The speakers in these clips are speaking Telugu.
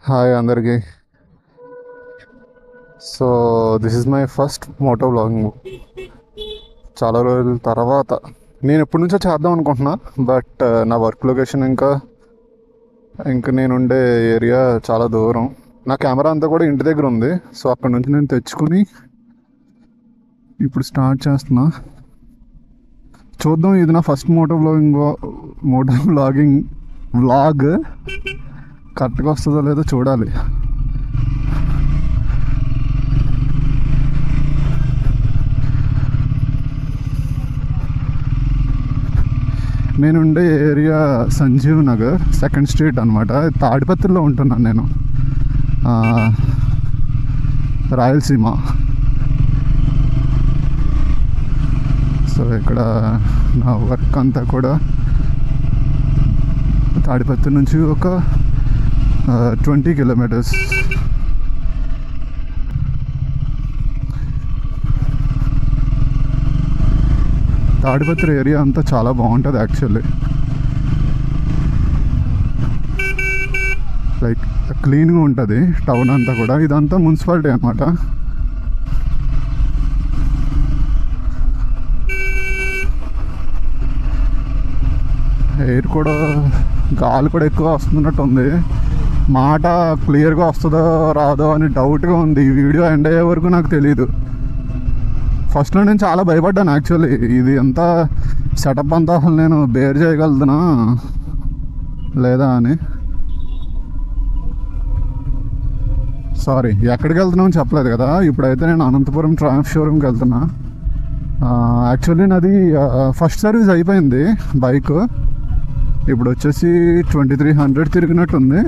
హాయ్ అందరికీ. So this is my first moto vlogging. చాలా రోజుల తర్వాత నేను ఎప్పటి నుంచో చేద్దాం అనుకుంటున్నా. బట్ నా వర్క్ లొకేషన్ ఇంకా నేను ఉండే ఏరియా చాలా దూరం. నా కెమెరా అంతా కూడా ఇంటి దగ్గర ఉంది. సో అక్కడ నుంచి నేను తెచ్చుకుని ఇప్పుడు స్టార్ట్ చేస్తున్నా. చూద్దాం, ఇది నా ఫస్ట్ మోటో వ్లాగ్ కరెక్ట్గా వస్తుందో లేదో చూడాలి. నేనుండే area Sanjeev Nagar second street అనమాట. తాడిపత్రిలో ఉంటున్నాను నేను, రాయలసీమ. సో ఇక్కడ నా వర్క్ అంతా కూడా తాడిపత్రి నుంచి ఒక 20 కిలోమీటర్స్. తాడిపత్రి ఏరియా అంతా చాలా బాగుంటుంది యాక్చువల్లీ. లైక్ క్లీన్గా ఉంటుంది టౌన్ అంతా కూడా. ఇదంతా మున్సిపాలిటీ అనమాట. ఎయిర్ కూడా, గాలి కూడా ఎక్కువ వస్తున్నట్టు ఉంది. మాట క్లియర్గా వస్తుందో రాదో అని డౌట్గా ఉంది. ఈ వీడియో ఎండ్ అయ్యే వరకు నాకు తెలీదు. ఫస్ట్లో నేను చాలా భయపడ్డాను యాక్చువల్లీ. ఇది అంతా సెటప్ అంతా అసలు నేను బేర్ చేయగలుగుతున్నా లేదా అని. సారీ, ఎక్కడికి వెళ్తున్నామని చెప్పలేదు కదా. ఇప్పుడైతే నేను అనంతపురం ట్రయంఫ్ షోరూమ్కి వెళ్తున్నా. యాక్చువల్లీ నాది ఫస్ట్ సర్వీస్ అయిపోయింది బైక్. ఇప్పుడు వచ్చేసి 2300 తిరిగినట్టుంది.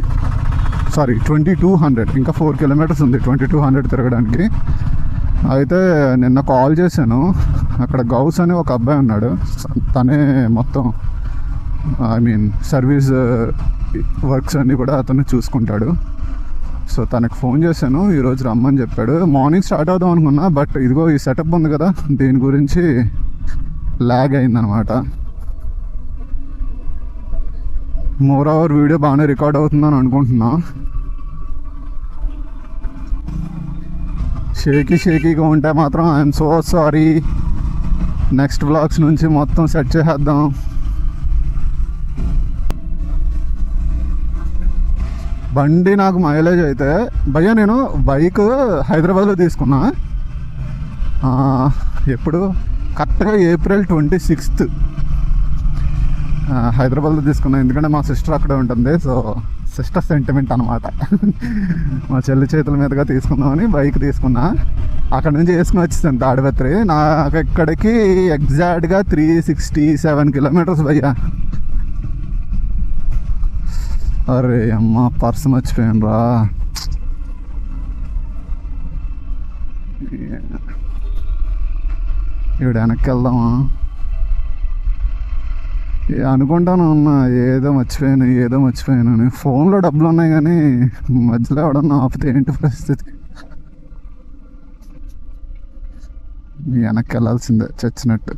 సారీ 2200, ఇంకా 4 కిలోమీటర్స్ ఉంది 2200 తిరగడానికి. అయితే నిన్న కాల్ చేశాను. అక్కడ గౌస్ అని ఒక అబ్బాయి ఉన్నాడు. తనే మొత్తం సర్వీస్ వర్క్స్ అన్నీ కూడా అతను చూసుకుంటాడు. సో తనకు ఫోన్ చేశాను, ఈరోజు రమ్మని చెప్పాడు. మార్నింగ్ స్టార్ట్ అవుదాం అనుకున్నా, బట్ ఇదిగో ఈ సెటప్ ఉంది కదా, దీని గురించి ల్యాగ్ అయిందనమాట. మోర్ ఓవర్ వీడియో బాగానే రికార్డ్ అవుతుందని అనుకుంటున్నా. షేకీగా ఉంటే మాత్రం I'm so sorry. Next vlogs నుంచి మొత్తం సెట్ చేసేద్దాం. బండి నాకు మైలేజ్ అయితే భయ్యా, నేను బైక్ హైదరాబాద్లో తీసుకున్నా. ఎప్పుడు కరెక్ట్గా April 26 హైదరాబాద్లో తీసుకున్నా. ఎందుకంటే మా సిస్టర్ అక్కడే ఉంటుంది. సో సిస్టర్ సెంటిమెంట్ అనమాట. మా చెల్లి చేతుల మీదుగా తీసుకుందామని బైక్ తీసుకున్నా. అక్కడ నుంచి వేసుకుని వచ్చేసాను తాడిపత్రి. నాకు ఇక్కడికి ఎగ్జాక్ట్గా 367 కిలోమీటర్స్ భయ్యా. అరే అమ్మ, పర్స్ మర్చిపోయాను రా. ఇప్పుడు వెనక్కి వెళ్దామా అనుకుంటాను. అన్న ఏదో మర్చిపోయాను అని. ఫోన్లో డబ్బులు ఉన్నాయి కానీ మధ్యలో ఎవడన్నా ఆపితే ఏంటి పరిస్థితి? వెనక్కి వెళ్ళాల్సిందే చచ్చినట్టు.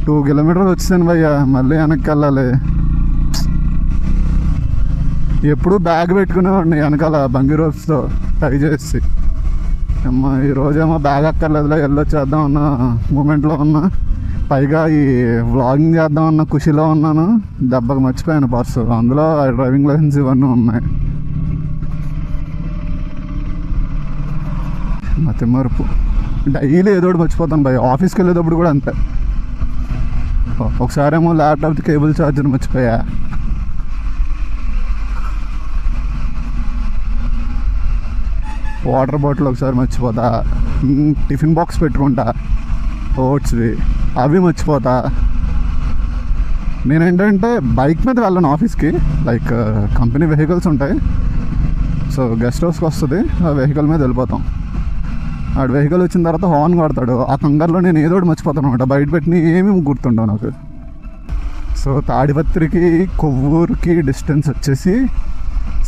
2 కిలోమీటర్స్ వచ్చేసాను భయ్యా, మళ్ళీ వెనక్కి వెళ్ళాలి. ఎప్పుడు బ్యాగ్ పెట్టుకునేవాడిని వెనకాల బంగి రోప్స్తో టై చేసి. అమ్మ ఈరోజేమో బ్యాగ్ అక్కర్లేదులే, వెళ్ళొచ్చేద్దాం అన్న మూమెంట్లో ఉన్నా. పైగా ఈ వ్లాగింగ్ చేద్దామన్న ఖుషిలో ఉన్నాను. దెబ్బకి మర్చిపోయాను పర్సు. అందులో డ్రైవింగ్ లైసెన్స్ ఇవన్నీ ఉన్నాయి. మతి మరుపు. డైలీ ఏదో ఒకటి మర్చిపోతాను భయ్. ఆఫీస్కి వెళ్ళేటప్పుడు కూడా అంతే. ఒకసారేమో ల్యాప్టాప్ కేబుల్ ఛార్జర్ మర్చిపోయా. వాటర్ బాటిల్ ఒకసారి మర్చిపోతా. టిఫిన్ బాక్స్ పెట్టుకుంటా ఓట్స్వి, అవి మర్చిపోతా. నేనేంటంటే బైక్ మీద వెళ్ళను ఆఫీస్కి. లైక్ కంపెనీ వెహికల్స్ ఉంటాయి. సో గెస్ట్ హౌస్కి వస్తుంది, ఆ వెహికల్ మీద వెళ్ళిపోతాం. ఆ వెహికల్ వచ్చిన తర్వాత హార్న్ కొడతాడు. ఆ కంగారులో నేను ఏదో ఒకటి మర్చిపోతాను అనమాట. బయట పెట్టిన ఏమేమి గుర్తుండవు నాకు. సో తాడిపత్రికి కొవ్వూరుకి డిస్టెన్స్ వచ్చేసి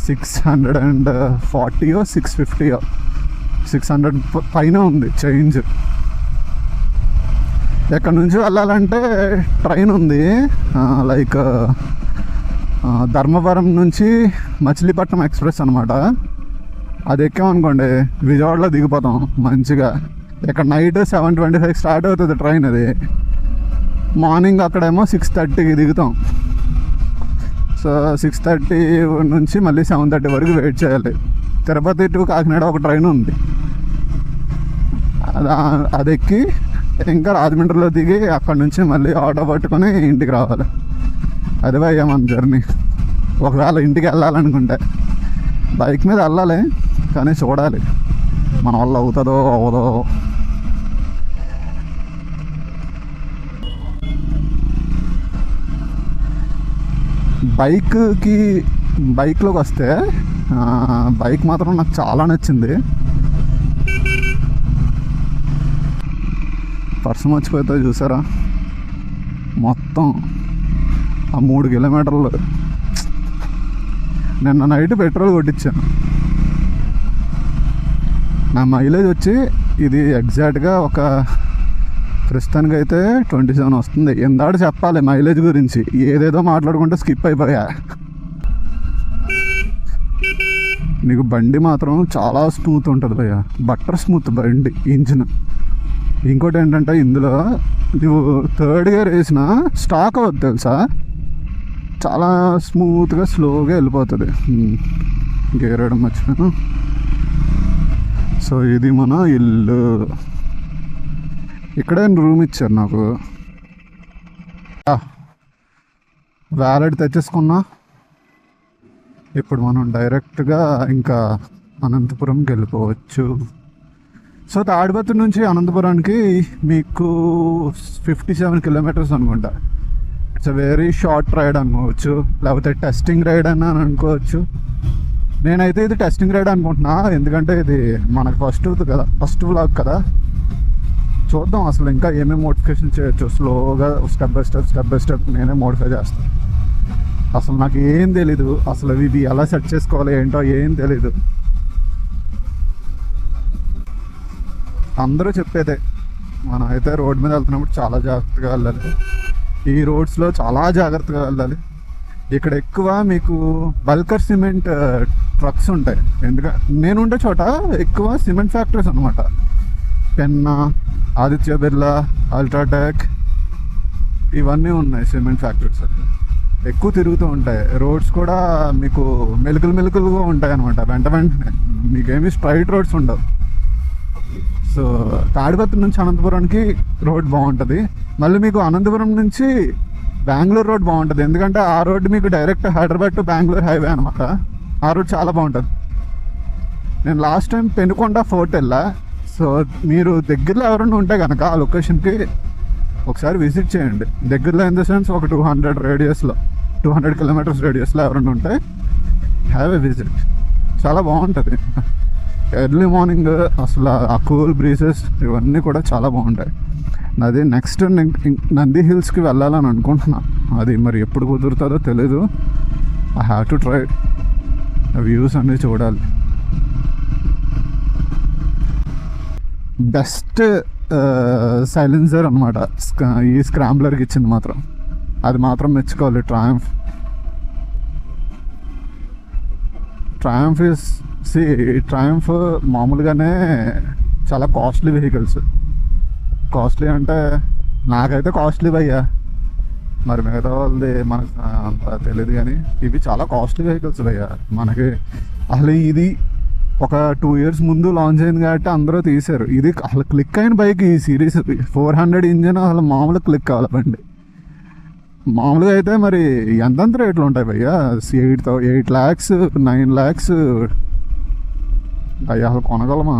640 650 600 పైన ఉంది చేంజ్. ఎక్కడి నుంచి వెళ్ళాలంటే ట్రైన్ ఉంది. లైక్ ధర్మవరం నుంచి మచిలీపట్నం ఎక్స్ప్రెస్ అనమాట. అది ఎక్కామనుకోండి విజయవాడలో దిగిపోతాం మంచిగా. ఇక్కడ నైట్ 7:25 స్టార్ట్ అవుతుంది ట్రైన్. అది మార్నింగ్ అక్కడేమో 6:30కి దిగుతాం. సో 6:30 నుంచి మళ్ళీ 7:30 వరకు వెయిట్ చేయాలి. తిరుపతి టు కాకినాడ ఒక ట్రైన్ ఉంది, అది ఎక్కి ఇంకా రాజమండ్రిలో దిగి అక్కడ నుంచి మళ్ళీ ఆటో పట్టుకొని ఇంటికి రావాలి. అది భయ్యా మన జర్నీ. ఒకవేళ ఇంటికి వెళ్ళాలనుకుంటే బైక్ మీద వెళ్ళాలి, కానీ చూడాలి మన వల్ల అవుతుందో అవ్వదో. బైక్లోకి వస్తే బైక్ మాత్రం నాకు చాలా నచ్చింది. పర్సు మర్చిపోతే చూసారా, మొత్తం ఆ 3 కిలోమీటర్లు. నిన్న నైట్ పెట్రోల్ కొట్టించాను. నా మైలేజ్ వచ్చి ఇది ఎగ్జాక్ట్గా ఒక ప్రస్తుతానికి అయితే 27 వస్తుంది. ఎందాడు చెప్పాలి మైలేజ్ గురించి, ఏదేదో మాట్లాడుకుంటే స్కిప్ అయిపోయా. నీకు బండి మాత్రం చాలా స్మూత్ ఉంటుంది భయ్య, బట్టర్ స్మూత్ బండి ఇంజిన్. ఇంకోటి ఏంటంటే ఇందులో నువ్వు 3rd గేర్ వేసినా స్టాక్ అవ్వదు తెలుసా, చాలా స్మూత్గా స్లోగా వెళ్ళిపోతుంది. గేర్ వేయడం మర్చిపోయాను. సో ఇది మన ఇల్లు. ఇక్కడే రూమ్ ఇచ్చారు నాకు. వ్యాలెట్ తెచ్చేసుకున్నా. ఇప్పుడు మనం డైరెక్ట్గా ఇంకా అనంతపురంకి వెళ్ళిపోవచ్చు. సో తాడిపత్రి నుంచి అనంతపురానికి మీకు 57 కిలోమీటర్స్ అనుకుంటా. It's a very short ride అనుకోవచ్చు, లేకపోతే టెస్టింగ్ రైడ్ అని అనుకోవచ్చు. నేనైతే ఇది టెస్టింగ్ రైడ్ అనుకుంటున్నా, ఎందుకంటే ఇది మనకు ఫస్ట్ వ్లాగ్ కదా. చూద్దాం అసలు ఇంకా ఏమేమి మోడిఫికేషన్ చేయొచ్చు. స్లోగా స్టెప్ బై స్టెప్ నేనే మోడిఫై చేస్తాను. అసలు నాకు ఏం తెలీదు, అసలు ఇది ఎలా సెట్ చేసుకోవాలి ఏంటో ఏం తెలీదు. అందరూ చెప్పేదే, మనం అయితే రోడ్ మీద వెళ్తున్నప్పుడు చాలా జాగ్రత్తగా వెళ్ళాలి. ఈ రోడ్స్లో చాలా జాగ్రత్తగా వెళ్ళాలి. ఇక్కడ ఎక్కువ మీకు బల్కర్ సిమెంట్ ట్రక్స్ ఉంటాయి. ఎందుకంటే నేనుండే చోట ఎక్కువ సిమెంట్ ఫ్యాక్టరీస్ అనమాట. పెన్నా, ఆదిత్య బిర్లా, అల్ట్రాటెక్ ఇవన్నీ ఉన్నాయి సిమెంట్ ఫ్యాక్టరీస్. ఎక్కువ తిరుగుతూ ఉంటాయి. రోడ్స్ కూడా మీకు మెలుకులుగా ఉంటాయి అనమాట. వెంటనే మీకేమీ స్ట్రైట్ రోడ్స్ ఉండవు. సో తాడిపత్రి నుంచి అనంతపురానికి రోడ్ బాగుంటుంది. మళ్ళీ మీకు అనంతపురం నుంచి బెంగళూరు రోడ్ బాగుంటుంది, ఎందుకంటే ఆ రోడ్డు మీకు direct Hyderabad to Bengaluru highway అనమాట. ఆ రోడ్ చాలా బాగుంటుంది. నేను లాస్ట్ టైం పెనుకొండ ఫోర్ట్ వెళ్ళా. సో మీరు దగ్గరలో ఎవరైనా ఉంటే కనుక ఆ లొకేషన్కి ఒకసారి విజిట్ చేయండి. దగ్గరలో ఇన్ ద సెన్స్ ఒక 200 కిలోమీటర్స్ రేడియస్లో ఎవరైనా ఉంటే హ్యావ్ ఎ విజిట్. చాలా బాగుంటుంది. ఎర్లీ మార్నింగ్ అసలు ఆ కూల్ బ్రీజెస్ ఇవన్నీ కూడా చాలా బాగుంటాయి. అది నెక్స్ట్ నంది హిల్స్కి వెళ్ళాలని అనుకుంటున్నా. అది మరి ఎప్పుడు కుదురుతుందో తెలీదు. I have to try. Views అన్నీ చూడాలి. బెస్ట్ సైలెన్సర్ అనమాట ఈ స్క్రాంబ్లర్కి ఇచ్చింది మాత్రం. అది మాత్రం మెచ్చుకోవాలి. ట్రయంఫ్ మామూలుగానే చాలా కాస్ట్లీ వెహికల్స్. కాస్ట్లీ అంటే నాకైతే కాస్ట్లీ భయ్యా, మరి మిగతా వాళ్ళది మనకు అంత తెలియదు. కానీ ఇవి చాలా కాస్ట్లీ వెహికల్స్ భయ్యా. మనకి అసలు ఇది ఒక 2 years ముందు లాంచ్ అయింది కాబట్టి అందరూ తీశారు. ఇది అసలు క్లిక్ అయిన బైక్ ఈ సిరీస్. 400 ఇంజిన్ అసలు మామూలుగా క్లిక్ కావాలి బండి. మామూలుగా అయితే మరి ఎంతంత రేట్లు ఉంటాయి భయ్యా. 8 lakhs 9 lakhs అయ్యా, అసలు కొనగలమా?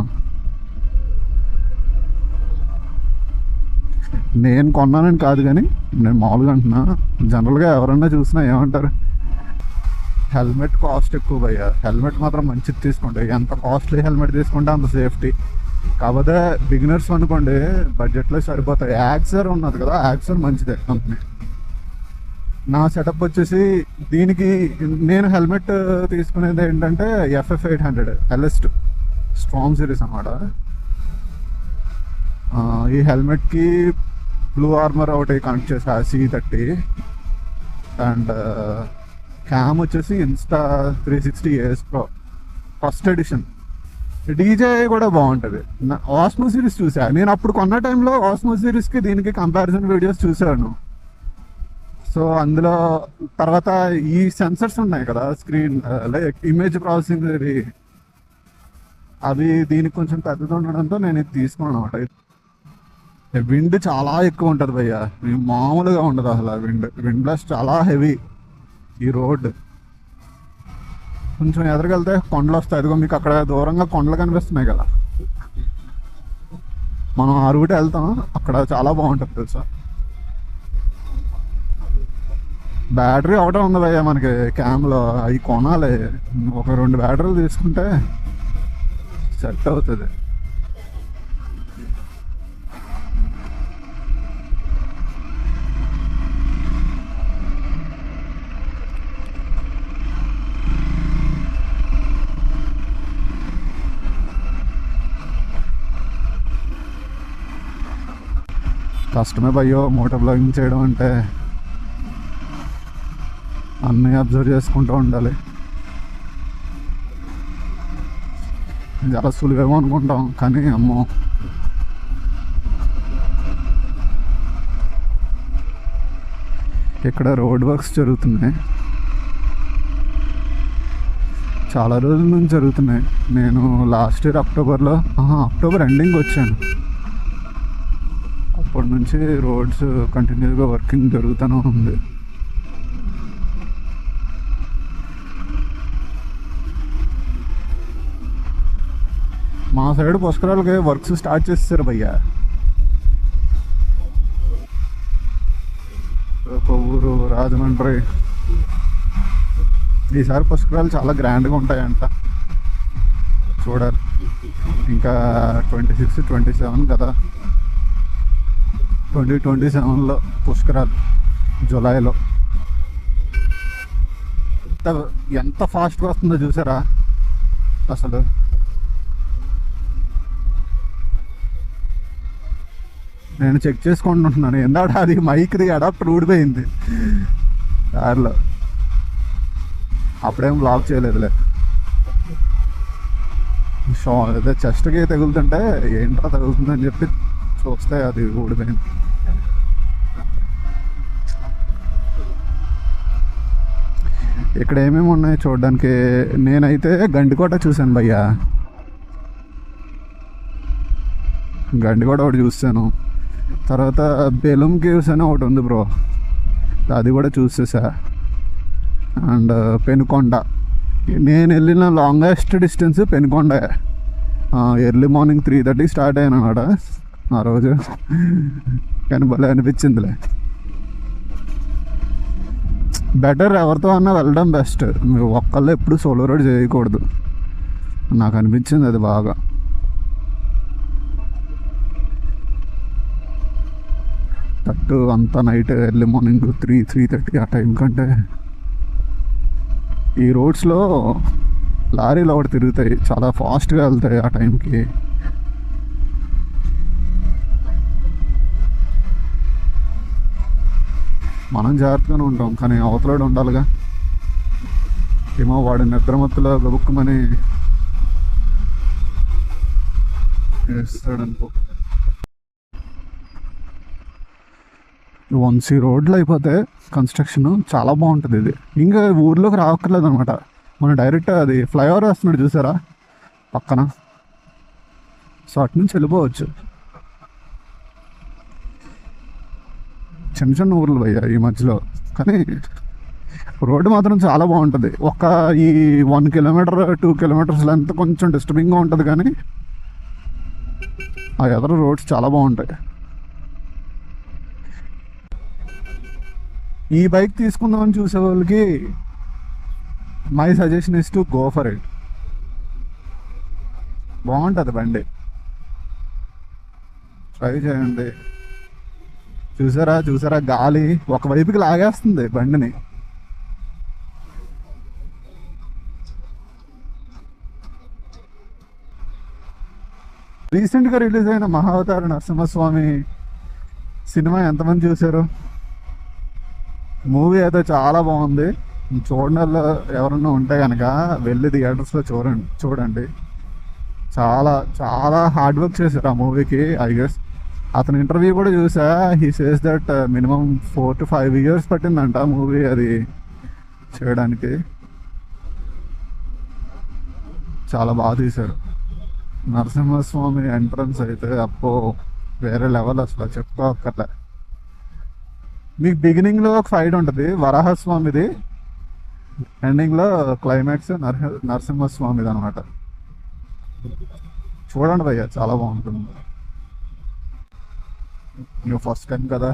నేను కొన్నానని కాదు, కానీ నేను మామూలుగా అంటున్నా. జనరల్గా ఎవరన్నా చూసినా ఏమంటారు, హెల్మెట్ కాస్ట్ ఎక్కువ భయ్యా. హెల్మెట్ మాత్రం మంచిది తీసుకోండి. ఎంత కాస్ట్లీ హెల్మెట్ తీసుకుంటే అంత సేఫ్టీ. కాకపోతే బిగినర్స్ అనుకోండి బడ్జెట్లో సరిపోతాయి. యాక్సర్ ఉన్నది కదా, యాక్సర్ మంచిదే కంపెనీ. నా సెటప్ వచ్చేసి దీనికి నేను హెల్మెట్ తీసుకునేది ఏంటంటే FF 800 LS2 స్ట్రాంగ్ సిరీస్ అన్నమాట. ఈ హెల్మెట్కి బ్లూ ఆర్మర్ ఒకటి కనెక్ట్ చేసా C30 అండ్ క్యామ్ వచ్చేసి insta 360 AS Pro first edition. DJ కూడా బాగుంటుంది. ఆస్మో సిరీస్ చూసా నేను అప్పుడు కొన్న టైంలో. ఆస్మో సిరీస్కి దీనికి కంపారిజన్ వీడియోస్ చూసాను. సో అందులో తర్వాత ఈ సెన్సర్స్ ఉన్నాయి కదా స్క్రీన్ లైక్ ఇమేజ్ ప్రాసెసింగ్, అవి దీనికి కొంచెం పెద్దది ఉండడంతో నేను ఇది తీసుకున్నాను అనమాట. విండ్ చాలా ఎక్కువ ఉంటుంది భయ్య, మామూలుగా ఉండదు అసలు. విండ్ బ్లాస్ట్ చాలా హెవీ. ఈ రోడ్ కొంచెం ఎదురుకెళ్తే కొండలు వస్తాయి. అదిగో మీకు అక్కడ దూరంగా కొండలు కనిపిస్తున్నాయి కదా, మనం ఆ రూట్ వెళ్తాం. అక్కడ చాలా బాగుంటుంది తెలుసా. బ్యాటరీ ఒకటే ఉంది భయ్య మనకి క్యామ్లో, అవి కొనాలి. ఒక 2 బ్యాటరీలు తీసుకుంటే సెట్ అవుతుంది. కష్టమే భయ్యో మోటో బ్లాగింగ్ చేయడం అంటే. అన్నీ అబ్జర్వ్ చేసుకుంటూ ఉండాలి. చాలా సులువేమో అనుకుంటాం కానీ అమ్మో. ఇక్కడ రోడ్ వర్క్స్ జరుగుతున్నాయి, చాలా రోజుల నుంచి జరుగుతున్నాయి. నేను లాస్ట్ ఇయర్ అక్టోబర్ ఎండింగ్ వచ్చాను. అప్పటి నుంచి రోడ్స్ కంటిన్యూగా వర్కింగ్ జరుగుతూనే ఉంది. మా సైడ్ పుష్కరాలకి వర్క్స్ స్టార్ట్ చేస్తారు భయ్యా. కొవ్వూరు, రాజమండ్రి ఈసారి పుష్కరాలు చాలా గ్రాండ్గా ఉంటాయంట. చూడాలి. ఇంకా 26, 27 కదా, 2027లో పుష్కరాలు జూలైలో. ఎంత ఫాస్ట్గా వస్తుందో చూసారా అసలు. నేను చెక్ చేసుకుంటున్నాను ఎందుకంటే అది మైక్ది అడాప్టర్ ఊడిపోయింది దారిలో. అప్పుడేం బ్లాక్ చేయలేదులే. అదే చెస్ట్కి తగులుతుంటే ఏంట్రా తగులుతుందని చెప్పి చూస్తే అది ఊడిపోయింది. ఇక్కడ ఏమేమి ఉన్నాయి చూడడానికి. నేనైతే గండికోట చూశాను భయ్యా. గండికోట ఒకటి చూసాను. తర్వాత బెలూమ్ కేవ్స్ అని ఒకటి ఉంది బ్రో, అది కూడా చూసేసా. అండ్ పెనుకొండ, నేను వెళ్ళిన longest distance Penukonda. Early morning 3:30 start అయ్యాను అన్నమాట ఆ రోజు. కానీ భలే అనిపించిందిలే. బెటర్ ఎవరితో అన్నా వెళ్ళడం బెస్ట్. మీరు ఒక్కళ్ళు ఎప్పుడు సోలో రైడ్ చేయకూడదు, నాకు అనిపించింది అది బాగా. కరెక్ట్ అంతా నైట్ ఎర్లీ మార్నింగ్ 3:30 ఆ టైం కంటే ఈ రోడ్స్లో లారీలు ఒకటి తిరుగుతాయి, చాలా ఫాస్ట్గా వెళ్తాయి ఆ టైంకి. మనం జాగ్రత్తగానే ఉంటాం కానీ అవతలాడు ఉండాలిగా. ఏమో వాడి నిద్రమత్తులో గబుక్కుమని వేస్తాడనుకో. వన్స్ ఈ రోడ్లు అయిపోతే కన్స్ట్రక్షన్ చాలా బాగుంటుంది. ఇది ఇంకా ఊర్లోకి రావక్కర్లేదు అనమాట. మనం డైరెక్ట్ అది ఫ్లైఓవర్ వేస్తున్నాడు చూసారా పక్కన, సో అటు నుంచి వెళ్ళిపోవచ్చు. చిన్న చిన్న ఊర్లు పోయా ఈ మధ్యలో, కానీ రోడ్డు మాత్రం చాలా బాగుంటుంది. ఈ 1 కిలోమీటర్ 2 కిలోమీటర్స్ లెంత్ కొంచెం డిస్టర్బింగ్గా ఉంటుంది, కానీ ఆ ఎదర రోడ్స్ చాలా బాగుంటాయి. ఈ బైక్ తీసుకుందామని చూసే వాళ్ళకి my suggestion is to go for it. బాగుంటుంది బండి, ట్రై చేయండి. చూసారా గాలి ఒకవైపుకి లాగేస్తుంది బండిని. రీసెంట్గా రిలీజ్ అయిన మహావతార నరసింహస్వామి సినిమా ఎంతమంది చూశారు? మూవీ అయితే చాలా బాగుంది. చూడని వాళ్ళు ఎవరన్నా ఉంటే కనుక వెళ్ళి థియేటర్స్లో చూడండి. చాలా చాలా హార్డ్ వర్క్ చేశారు ఆ మూవీకి. ఐ గెస్ అతని ఇంటర్వ్యూ కూడా చూసా. He says that minimum 4 to 5 years పట్టిందంట మూవీ అది చేయడానికి. చాలా బాగా తీశారు. నరసింహస్వామి ఎంట్రన్స్ అయితే అప్పో వేరే లెవెల్, అసలు చెప్పుకోక్కర్లే. మీకు బిగినింగ్లో ఒక ఫైట్ ఉంటుంది వరాహస్వామిది, ఎండింగ్లో క్లైమాక్స్ నరసింహస్వామిది అనమాట. చూడండి భయ్య, చాలా బాగుంటుంది. నువ్వు ఫస్ట్ టైం కదా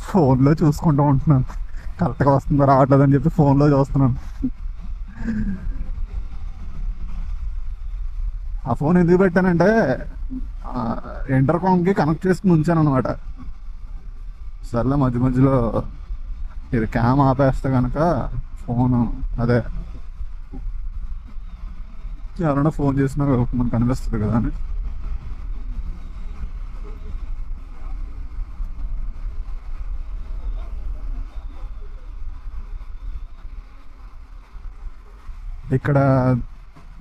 ఫోన్లో చూసుకుంటూ ఉంటున్నాను, కరెక్ట్గా వస్తుందో రావట్లేదని చెప్పి ఫోన్లో చూస్తున్నాను. ఆ ఫోన్ ఎందుకు పెట్టానంటే ఇంటర్కామ్కి కనెక్ట్ చేసుకుని ఉంచాను అనమాట. సర్లే మధ్య మధ్యలో ఇది క్యామ్ ఆపేస్తే కనుక ఫోను అదే ఎవరైనా ఫోన్ చేసినా మనకు కనిపిస్తుంది కదా అని. ఇక్కడ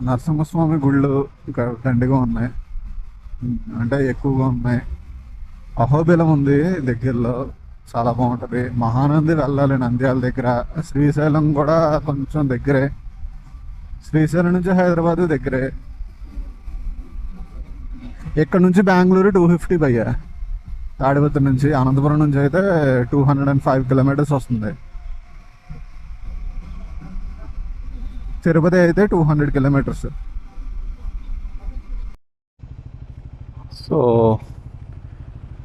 నరసింహస్వామి గుళ్ళు ఇక్కడ దండిగా ఉన్నాయి, అంటే ఎక్కువగా ఉన్నాయి. అహోబిలం ఉంది దగ్గరలో, చాలా బాగుంటుంది. మహానంది వెళ్ళాలి నంద్యాల దగ్గర. శ్రీశైలం కూడా కొంచెం దగ్గరే, శ్రీశైలం నుంచి హైదరాబాద్ దగ్గరే. ఇక్కడ నుంచి బెంగళూరు 250 భయ్యా. తాడిపత్రి నుంచి, అనంతపురం నుంచి అయితే 205 kilometers వస్తుంది. తిరుపతి అయితే 200 kilometers. సో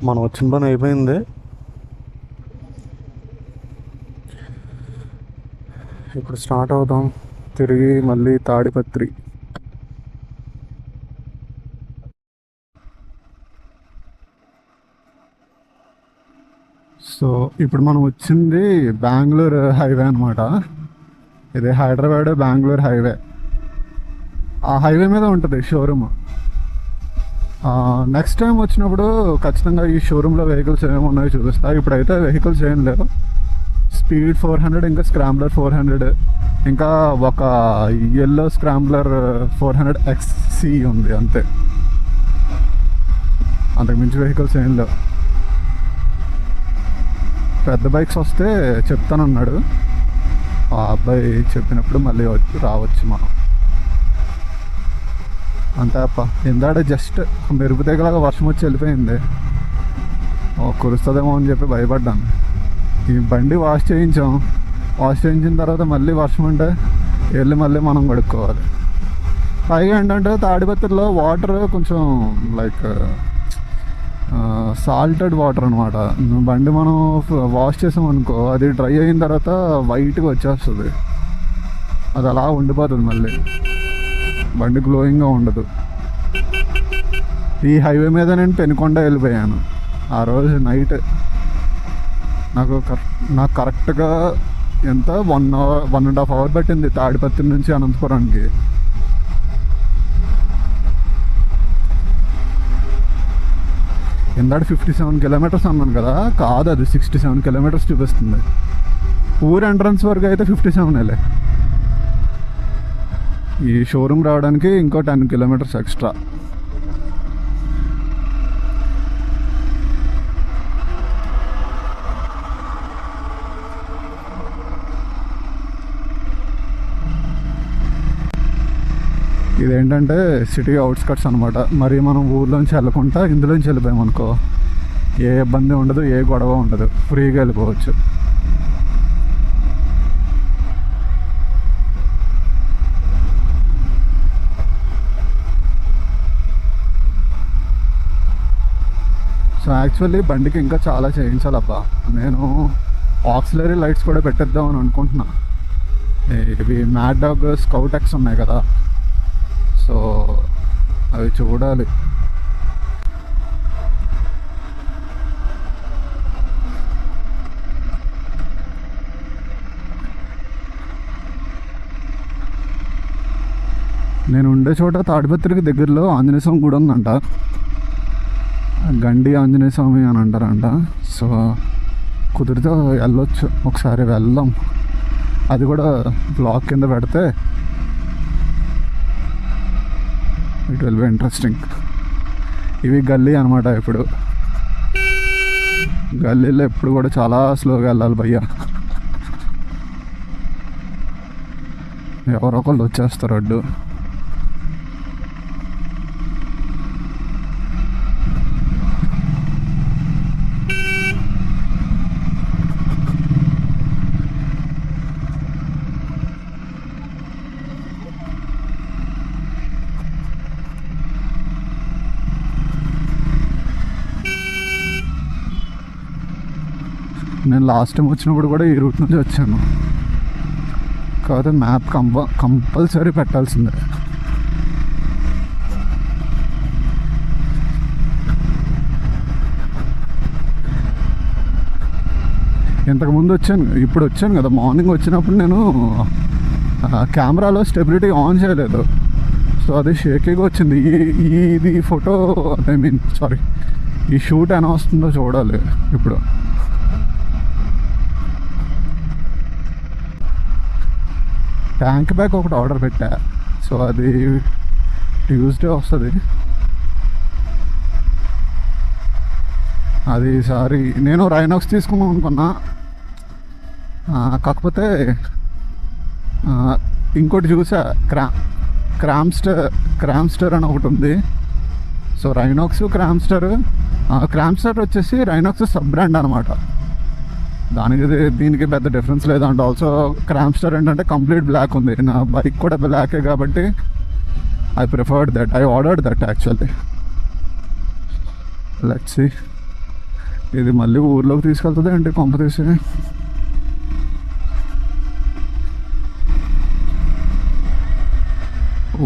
మనం వచ్చిన పని అయిపోయింది. ఇప్పుడు స్టార్ట్ అవుతాం తిరిగి మళ్ళీ తాడిపత్రి. సో ఇప్పుడు మనం వచ్చింది బెంగళూరు హైవే అనమాట. ఇది హైదరాబాద్ బెంగళూరు హైవే. ఆ హైవే మీద ఉంటుంది షోరూమ్. నెక్స్ట్ టైం వచ్చినప్పుడు ఖచ్చితంగా ఈ షోరూంలో వెహికల్స్ ఏమి ఉన్నాయో చూపిస్తా. ఇప్పుడైతే వెహికల్స్ ఏం లేవు. స్పీడ్ 400, ఇంకా స్క్రాంబ్లర్ 400, ఇంకా ఒక ఎల్లో స్క్రాంబ్లర్ 400 XC ఉంది, అంతే. అంతకుమించి వెహికల్స్ ఏం లేవు. పెద్ద బైక్స్ వస్తే చెప్తానన్నాడు ఆ అబ్బాయి. చెప్పినప్పుడు మళ్ళీ రావచ్చు మనం, అంతే అప్ప. ఇందాడ జస్ట్ మెరుపు దగ్గరలాగా వర్షం వచ్చి వెళ్ళిపోయింది. కురుస్తుందేమో అని చెప్పి భయపడ్డాను. ఈ బండి వాష్ చేయించాం. వాష్ చేయించిన తర్వాత మళ్ళీ వర్షం అంటే వెళ్ళి మళ్ళీ మనం కడుక్కోవాలి. పైగా ఏంటంటే తాడిపత్రిలో వాటర్ కొంచెం లైక్ సాల్టెడ్ వాటర్ అనమాట. బండి మనం వాష్ చేసాం అనుకో, అది డ్రై అయిన తర్వాత వైట్గా వచ్చేస్తుంది. అది అలా ఉండిపోతుంది, మళ్ళీ బండి గ్లోయింగ్గా ఉండదు. ఈ హైవే మీద నేను పెనుకొండ వెళ్ళిపోయాను ఆ రోజు నైట్. నాకు కరెక్ట్గా ఎంత 1.5 hours పట్టింది తాడిపత్రి నుంచి అనంతపురానికి. ఇందాక 57 kilometers అన్నాను కదా, కాదు అది 67 kilometers చూపిస్తుంది. ఊరు ఎంట్రన్స్ వరకు అయితే 57 ఈ షోరూమ్ రావడానికి ఇంకో 10 kilometers ఎక్స్ట్రా. ఇదేంటంటే సిటీ అవుట్స్కట్స్ అనమాట. మరి మనం ఊర్లోంచి వెళ్ళకుండా ఇందులోంచి వెళ్ళిపోయామనుకో ఏ ఇబ్బంది ఉండదు, ఏ గొడవ ఉండదు, ఫ్రీగా వెళ్ళిపోవచ్చు. సో యాక్చువల్లీ బండికి ఇంకా చాలా చేయించాలబ్బా. నేను ఆక్సిలరీ లైట్స్ కూడా పెట్టేద్దామని అనుకుంటున్నా. ఇవి మ్యాడ్ డాగ్ స్కౌట్ ఎక్స్ ఉన్నాయి కదా, సో అవి చూడాలి. నేను ఉండే చోట తాడిపత్రికి దగ్గరలో ఆంజనేయ స్వామి గుడి ఉందంట. గండి ఆంజనేయ స్వామి అని అంటారంట. సో కుదిరితే వెళ్ళొచ్చు, ఒకసారి వెళ్దాం. అది కూడా బ్లాగ్ కింద పెడితే ఇట్ విల్ బి ఇంట్రెస్టింగ్. ఇవి గల్లీ అనమాట. ఇప్పుడు గల్లీలో ఎప్పుడు కూడా చాలా స్లోగా వెళ్ళాలి భయ్యా. ఎవరో ఒకళ్ళు వచ్చేస్తారు అడ్డు. నేను లాస్ట్ టైం వచ్చినప్పుడు కూడా ఈ రూట్ నుంచి వచ్చాను. కాకపోతే మ్యాప్ కంపల్సరీ పెట్టాల్సిందే. ఇంతకుముందు వచ్చాను, ఇప్పుడు వచ్చాను కదా. మార్నింగ్ వచ్చినప్పుడు నేను కెమెరాలో స్టెబిలిటీ ఆన్ చేయలేదు, సో అది షేకీగా వచ్చింది. ఇది ఫోటో ఐ మీన్ సారీ ఈ షూట్ ఎలా వస్తుందో చూడాలి ఇప్పుడు. ట్యాంక్ బ్యాగ్ ఒకటి ఆర్డర్ పెట్టా, సో అది ట్యూస్డే వస్తుంది. అది సారీ నేను రైనాక్స్ తీసుకుందాం అనుకున్నా, కాకపోతే ఇంకోటి చూసా, క్రామ్స్టర్ అని ఒకటి ఉంది. సో రైనాక్స్ క్రామ్స్టర్ వచ్చేసి రైనాక్స్ సబ్ బ్రాండ్ అనమాట. దీనికి పెద్ద డిఫరెన్స్ లేదంటే. ఆల్సో క్రామ్స్టర్ ఏంటంటే కంప్లీట్ బ్లాక్ ఉంది. నా బైక్ కూడా బ్లాకే కాబట్టి I preferred that. I ordered that actually. Let's see ఇది మళ్ళీ ఊర్లోకి తీసుకెళ్తుంది ఏంటి కొంప తీసి.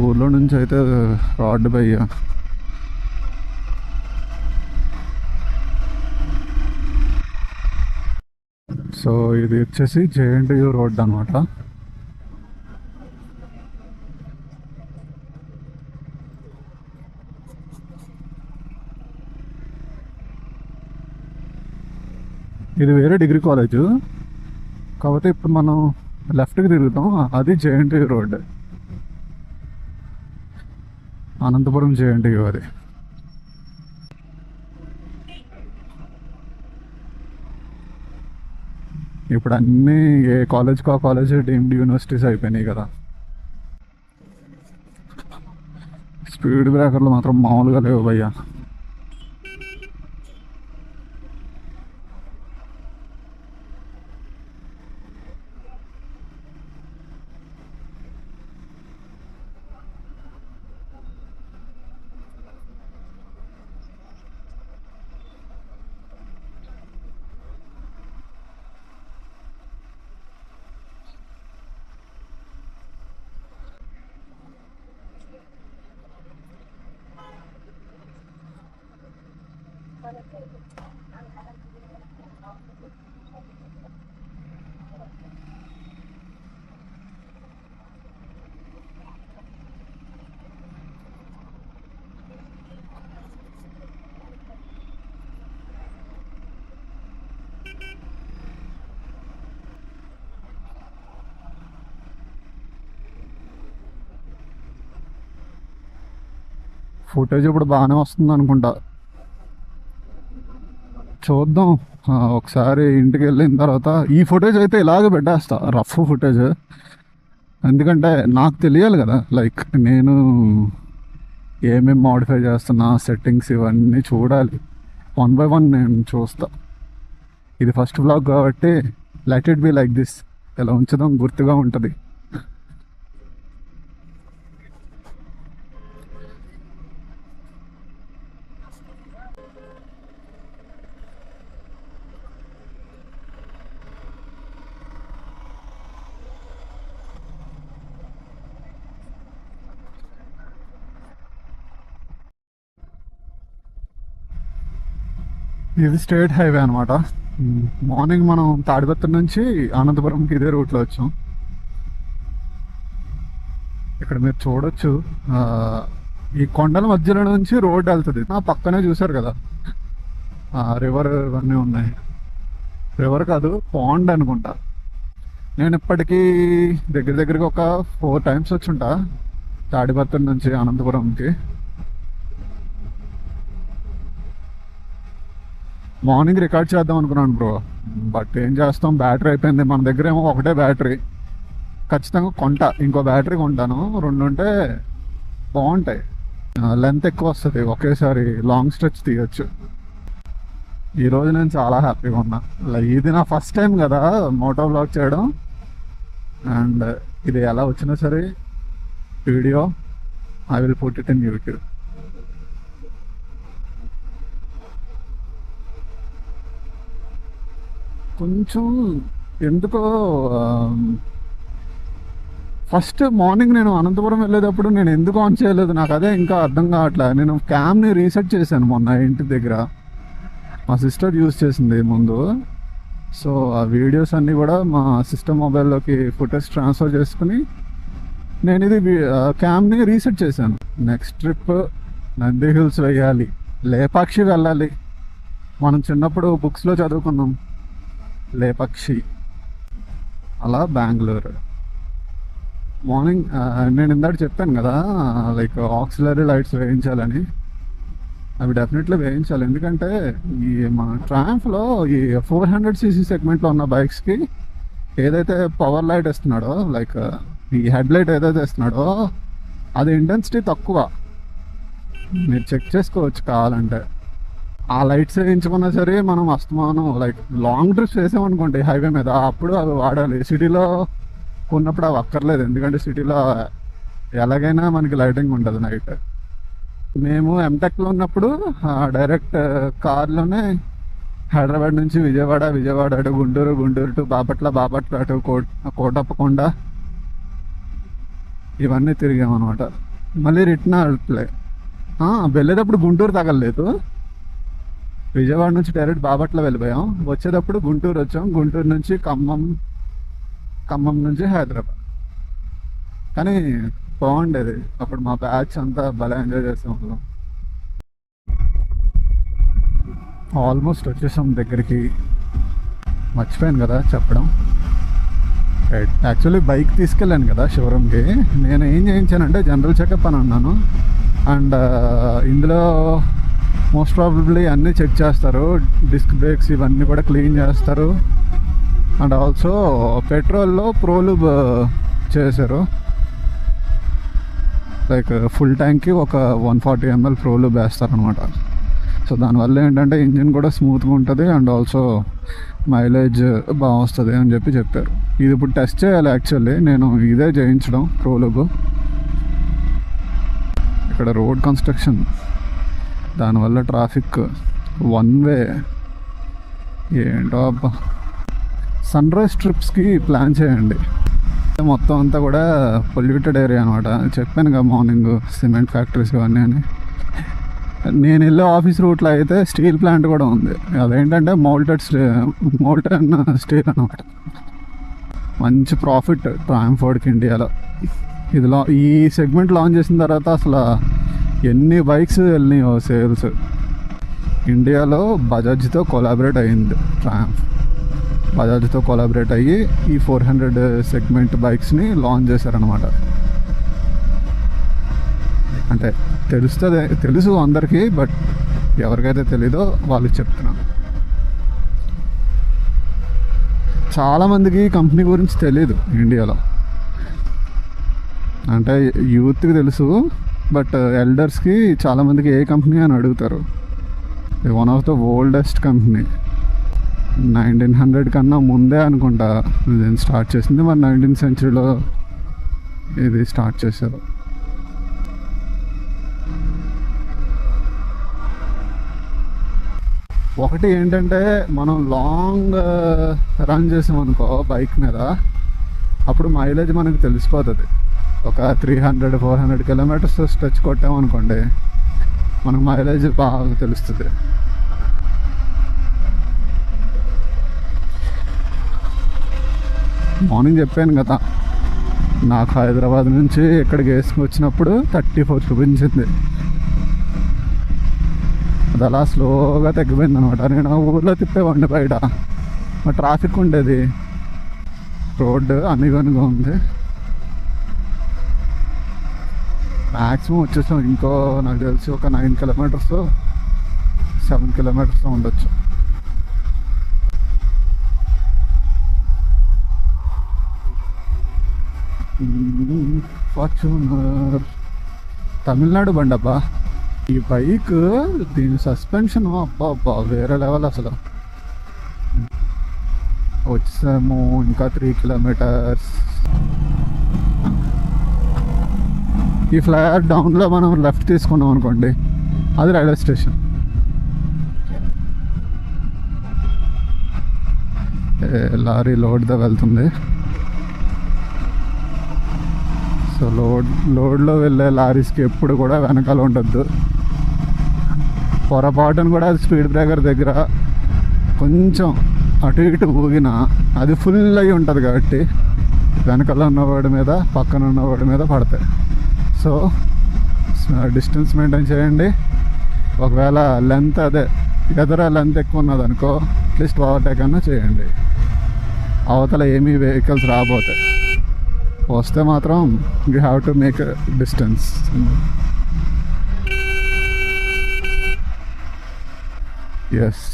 ఊర్లో నుంచి అయితే రాడ్ భయ్యా. సో ఇది వచ్చేసి JNTU రోడ్ అనమాట. ఇది వేరే డిగ్రీ కాలేజ్, కాకపోతే ఇప్పుడు మనం లెఫ్ట్కి తిరుగుతాం. అది JNTU రోడ్, అనంతపురం JNTU అది. ఇప్పుడు అన్నీ ఏ కాలేజ్కి ఆ కాలేజ్ డీమ్డ్ యూనివర్సిటీస్ అయిపోయినాయి కదా. స్పీడ్ బ్రేకర్లు మాత్రం మామూలుగా లేవు భయ్యా. ఫుటేజ్ ఇప్పుడు బాగానే వస్తుంది అనుకుంటా, చూద్దాం. ఒకసారి ఇంటికి వెళ్ళిన తర్వాత ఈ ఫుటేజ్ అయితే ఇలాగే పెట్టేస్తా, రఫ్ ఫుటేజ్. ఎందుకంటే నాకు తెలియాలి కదా, లైక్ నేను ఏమేమి మాడిఫై చేస్తున్నా, సెట్టింగ్స్ ఇవన్నీ చూడాలి. 1 by 1 నేను చూస్తా. ఇది ఫస్ట్ వ్లాగ్ కాబట్టి let it be like this. ఇలా ఉంచడం గుర్తుగా ఉంటుంది. ఇది స్టేట్ హైవే అనమాట. మార్నింగ్ మనం తాడిపత్రి నుంచి అనంతపురంకి ఇదే రూట్లో వచ్చాం. ఇక్కడ మీరు చూడొచ్చు, ఈ కొండల మధ్యలో నుంచి రోడ్ వెళ్తుంది. నా పక్కనే చూసారు కదా రివర్ ఇవన్నీ ఉన్నాయి. రివర్ కాదు, పాండ్ అనుకుంటా. నేను ఇప్పటికీ దగ్గర దగ్గరికి ఒక 4 times వచ్చుంటా తాడిపత్రి నుంచి అనంతపురంకి. మార్నింగ్ రికార్డ్ చేద్దాం అనుకున్నాను బ్రో, బట్ ఏం చేస్తాం, బ్యాటరీ అయిపోయింది. మన దగ్గర ఏమో ఒకటే బ్యాటరీ, ఖచ్చితంగా ఇంకో బ్యాటరీ కొంటాను. 2 ఉంటే బాగుంటాయి, లెంత్ ఎక్కువ వస్తుంది, ఒకేసారి లాంగ్ స్ట్రెచ్ తీయచ్చు. ఈరోజు నేను చాలా హ్యాపీగా ఉన్నా. ఇది నా ఫస్ట్ టైం కదా మోటో బ్లాగ్ చేయడం, అండ్ ఇది ఎలా వచ్చినా సరే video I will put it in YouTube. కొంచెం ఎందుకో ఫస్ట్ మార్నింగ్ నేను అనంతపురం వెళ్ళేటప్పుడు నేను ఎందుకు ఆన్ చేయలేదు నాకు అదే ఇంకా అర్థం కావట్లే. నేను క్యామ్ని రీసెట్ చేశాను మొన్న ఇంటి దగ్గర, మా సిస్టర్ యూజ్ చేసింది ముందు. సో ఆ వీడియోస్ అన్నీ కూడా మా సిస్టర్ మొబైల్లోకి ఫుటేజ్ ట్రాన్స్ఫర్ చేసుకుని నేను ఇది క్యామ్ని రీసెట్ చేశాను. నెక్స్ట్ ట్రిప్ నంది హిల్స్ వేయాలి, లేపాక్షి వెళ్ళాలి. మనం చిన్నప్పుడు బుక్స్లో చదువుకున్నాం లేపాక్షి, అలా బెంగళూరు. మార్నింగ్ నేను ఇందాక చెప్పాను కదా లైక్ ఆక్సిలరీ లైట్స్ వేయించాలని, అవి డెఫినెట్లీ వేయించాలి. ఎందుకంటే ఈ మన ట్రాంఫ్లో ఈ 400cc సెగ్మెంట్లో ఉన్న బైక్స్కి ఏదైతే పవర్ లైట్ ఇస్తున్నాడో, లైక్ ఈ హెడ్ లైట్ ఏదైతే ఇస్తున్నాడో అది ఇంటెన్సిటీ తక్కువ. మీరు చెక్ చేసుకోవచ్చు కావాలంటే. ఆ లైట్స్ వేయించుకున్నా సరే మనం అస్తమానం లైక్ లాంగ్ ట్రిప్స్ వేసామనుకోండి హైవే మీద, అప్పుడు అవి వాడాలి. సిటీలో ఉన్నప్పుడు అవి అక్కర్లేదు, ఎందుకంటే సిటీలో ఎలాగైనా మనకి లైటింగ్ ఉంటుంది నైట్. మేము ఎంటెక్లో ఉన్నప్పుడు డైరెక్ట్ కార్లోనే హైదరాబాద్ నుంచి విజయవాడ అటు గుంటూరు టు బాపట్ల అటు కోటప్పకొండ ఇవన్నీ తిరిగామన్నమాట. మళ్ళీ రిటర్న్ అట్లే వెళ్ళేటప్పుడు గుంటూరు తగలలేదు, విజయవాడ నుంచి డైరెక్ట్ బాపట్ల వెళ్ళిపోయాం. వచ్చేటప్పుడు గుంటూరు వచ్చాం, గుంటూరు నుంచి ఖమ్మం నుంచి హైదరాబాద్. కానీ బాగుండేది అప్పుడు, మా బ్యాచ్ అంతా భలే ఎంజాయ్ చేసాం. ఆల్మోస్ట్ వచ్చేసాం దగ్గరికి. మర్చిపోయాను కదా చెప్పడం, రైట్. యాక్చువల్లీ బైక్ తీసుకెళ్ళాను కదా షోరూమ్కి. నేను ఏం చేయించానంటే జనరల్ చెకప్ అని అన్నాను, అండ్ ఇందులో మోస్ట్ ప్రాబబ్లీ అన్నీ చెక్ చేస్తారు, డిస్క్ బ్రేక్స్ ఇవన్నీ కూడా క్లీన్ చేస్తారు. అండ్ ఆల్సో పెట్రోల్లో ప్రోలూబ్ చేశారు, లైక్ ఫుల్ ట్యాంక్కి ఒక 140 ml ప్రోలూబ్ వేస్తారనమాట. సో దానివల్ల ఏంటంటే ఇంజిన్ కూడా స్మూత్గా ఉంటుంది, అండ్ ఆల్సో మైలేజ్ బాగా వస్తుంది అని చెప్పారు. ఇది ఇప్పుడు టెస్ట్ చేయాలి. యాక్చువల్లీ నేను ఇదే చేయించడం ప్రోలూబ్. ఇక్కడ రోడ్ కన్స్ట్రక్షన్, దానివల్ల ట్రాఫిక్ 1 వే. ఏంటో అబ్బా, సన్ రైజ్ ట్రిప్స్కి ప్లాన్ చేయండి. మొత్తం అంతా కూడా పొల్యూటెడ్ ఏరియా అనమాట. చెప్పాను కదా మార్నింగ్ సిమెంట్ ఫ్యాక్టరీస్ ఇవన్నీ అని. నేను వెళ్ళే ఆఫీస్ రూట్లో అయితే స్టీల్ ప్లాంట్ కూడా ఉంది. అదేంటంటే మోల్టెన్ స్టీల్ అనమాట. మంచి ప్రాఫిట్ ట్రాన్స్పోర్ట్కి ఇండియాలో. ఈ సెగ్మెంట్ లాంచ్ చేసిన తర్వాత అసలు ఎన్ని బైక్స్ వెళ్ళినాయో సేల్స్. ఇండియాలో బజాజ్తో కొలాబరేట్ అయ్యింది ట్రాంప్. బజాజ్తో కొలాబరేట్ అయ్యి ఈ 400 సెగ్మెంట్ బైక్స్ని లాంచ్ చేశారనమాట. అంటే తెలుసు అందరికీ, బట్ ఎవరికైతే తెలీదో వాళ్ళకి చెప్తున్నాను. చాలామందికి కంపెనీ గురించి తెలీదు ఇండియాలో. అంటే యూత్కి తెలుసు, బట్ ఎల్డర్స్కి చాలామందికి ఏ కంపెనీ అని అడుగుతారు. One of the oldest company, 1900 కన్నా ముందే అనుకుంటా ఇది స్టార్ట్ చేసింది. మరి 19th centuryలో ఇది స్టార్ట్ చేశారు. ఒకటి ఏంటంటే మనం లాంగ్ రన్ చేసామనుకో బైక్ మీద, అప్పుడు మైలేజ్ మనకు తెలిసిపోతుంది. ఒక 300-400 kilometers స్ట్రెచ్ కొట్టామనుకోండి, మనకు మైలేజ్ బాగా తెలుస్తుంది. మార్నింగ్ చెప్పాను కదా, నాకు హైదరాబాద్ నుంచి ఇక్కడికి వేసుకొచ్చినప్పుడు 34 చూపించింది. అది అలా స్లోగా తగ్గిపోయింది అనమాట. నేను ఊళ్ళో తిప్పేవాడిని బయట, మా ట్రాఫిక్ ఉండేది. రోడ్డు అన్నిగనుగా ఉంది. మ్యాక్సిమం వచ్చేసాం. ఇంకో నాకు తెలిసి ఒక 9 కిలోమీటర్స్ 7 కిలోమీటర్స్ ఉండొచ్చు. ఫార్చ్యూనర్ తమిళనాడు బండి అబ్బా. ఈ బైక్ దీని సస్పెన్షన్ అబ్బా అబ్బా వేరే లెవెల్ అసలు. వచ్చాము ఇంకా 3 కిలోమీటర్స్. ఈ ఫ్లైఓవర్ డౌన్లో మనం లెఫ్ట్ తీసుకున్నాం అనుకోండి, అది రైల్వే స్టేషన్. లారీ లోడ్తో వెళ్తుంది. సో లోడ్లో వెళ్ళే లారీస్కి ఎప్పుడు కూడా వెనకాల ఉండద్దు. పొరపాటును కూడా అది స్పీడ్ బ్రేకర్ దగ్గర కొంచెం అటు ఇటు ఊగినా అది ఫుల్ అయి ఉంటుంది కాబట్టి వెనకాల ఉన్నవాడి మీద పక్కన ఉన్నవాడి మీద పడతాయి. సో డిస్టెన్స్ మెయింటైన్ చేయండి. ఒకవేళ లెంత్ ఎదర లెంత్ ఎక్కువ ఉన్నదనుకో అట్లీస్ట్ ఓవర్టేక్ అన్నా చేయండి. అవతల ఏమీ వెహికల్స్ రాబోతాయి. వస్తే మాత్రం you have to make distance. Yes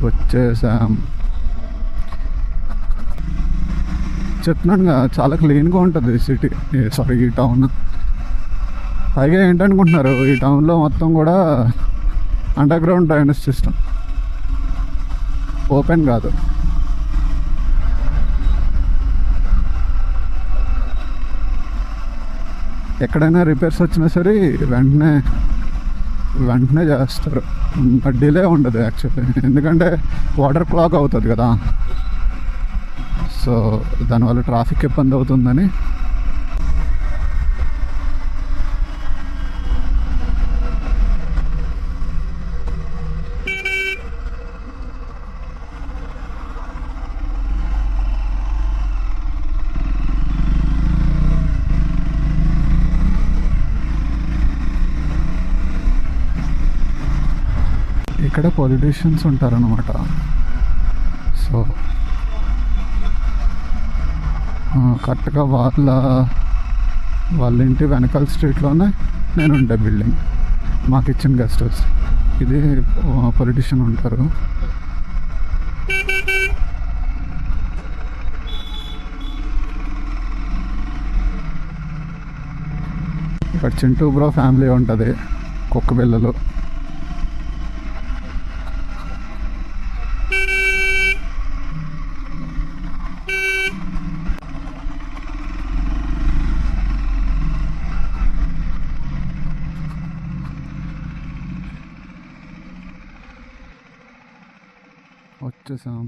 వచ్చేసాం. చెప్తున్నానుగా చాలా క్లీన్గా ఉంటుంది సిటీ, ఈ టౌన్. పైగా ఏంటనుకుంటున్నారు, ఈ టౌన్లో మొత్తం కూడా under ground drainage system, open కాదు. ఎక్కడైనా రిపేర్స్ వచ్చినా సరే వెంటనే చేస్తారు. డిలే ఉండదు యాక్చువల్లీ, ఎందుకంటే వాటర్ క్లాగ్ అవుతుంది కదా. సో దానివల్ల ట్రాఫిక్ ఇబ్బంది అవుతుందని. ఇక్కడ పొలిటీషియన్స్ ఉంటారన్నమాట. సో కరెక్ట్గా వాళ్ళ ఇంటి వెనకాల స్ట్రీట్లోనే నేను ఉండే బిల్డింగ్, మాకు ఇచ్చిన గెస్ట్ హౌస్ ఇది. పొలిటీషియన్ ఉంటారు. ఇక్కడ చింటూ బ్రో ఫ్యామిలీ ఉంటుంది, కుక్క పిల్లలు. వచ్చేసాం.